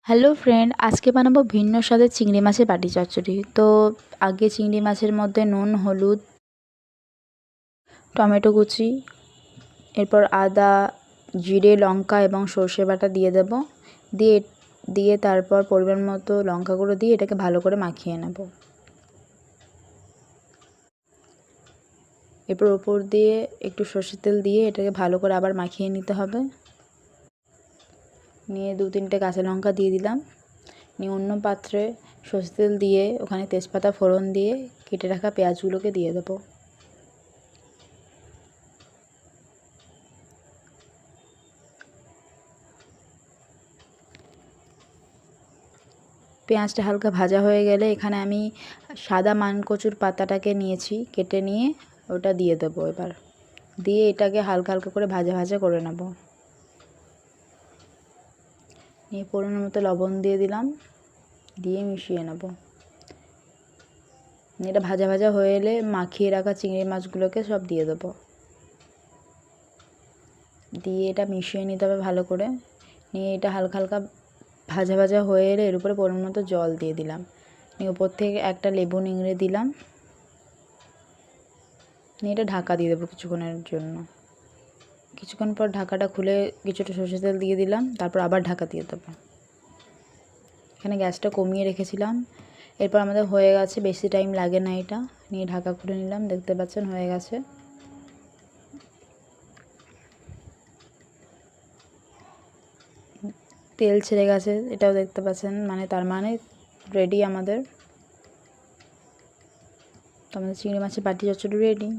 Hello friend, আজকে বানাবো ভিন্ন স্বাদের চিংড়ি মাছের বাটি চচ্চড়ি। তো আগে চিংড়ি মাছের মধ্যে নুন, হলুদ, টমেটো কুচি, এরপর আদা, জিরে, লঙ্কা এবং সর্ষে বাটা দিয়ে দেব। দিয়ে তারপর পরিমাণ মতো লঙ্কা গুঁড়ো দিয়ে এটাকে ভালো করে মাখিয়ে নেব। এরপর ওপর দিয়ে একটু সর্ষের তেল দিয়ে এটাকে ভালো করে আবার মাখিয়ে নিতে হবে। নিয়ে 2-3টে কাঁচা লঙ্কা দিয়ে দিলাম। নিয়ে অন্য পাত্রে সর্ষের তেল দিয়ে ওখানে তেজপাতা ফোড়ন দিয়ে কেটে রাখা পেঁয়াজগুলোকে দিয়ে দেবো। পেঁয়াজটা হালকা ভাজা হয়ে গেলে এখানে আমি সাদা মানকচুর পাতাটাকে নিয়েছি, কেটে নিয়ে ওটা দিয়ে দেবো। এবার দিয়ে এটাকে হালকা হালকা করে ভাজা ভাজা করে নেব। নিয়ে পরিমাণ মতো লবণ দিয়ে দিলাম, দিয়ে মিশিয়ে নেব। এটা ভাজা ভাজা হয়ে এলে মাখিয়ে রাখা চিংড়ি মাছগুলোকে সব দিয়ে দেবো। দিয়ে এটা মিশিয়ে নিতে হবে ভালো করে। নিয়ে এটা হালকা হালকা ভাজা ভাজা হয়ে এলে এর উপরে পরিমাণ মতো জল দিয়ে দিলাম। নিয়ে উপর থেকে একটা লেবু নিংড়ে দিলাম। নিয়ে এটা ঢাকা দিয়ে দেবো কিছুক্ষণের জন্য। কিছুক্ষণ পর ঢাকাটা খুলে কিছুটা সরষের তেল দিয়ে দিলাম, তারপর আবার ঢাকা দিয়ে দেবো। এখানে গ্যাসটা কমিয়ে রেখেছিলাম। এরপর আমাদের হয়ে গেছে, বেশি টাইম লাগে না এটা। নিয়ে ঢাকা খুলে নিলাম, দেখতে পাচ্ছেন হয়ে গেছে। তেল ছেড়ে গেছে, এটাও দেখতে পাচ্ছেন, তার মানে রেডি আমাদের। তো আমাদের চিংড়ি মাছের বাটি চচ্চড়ি রেডি।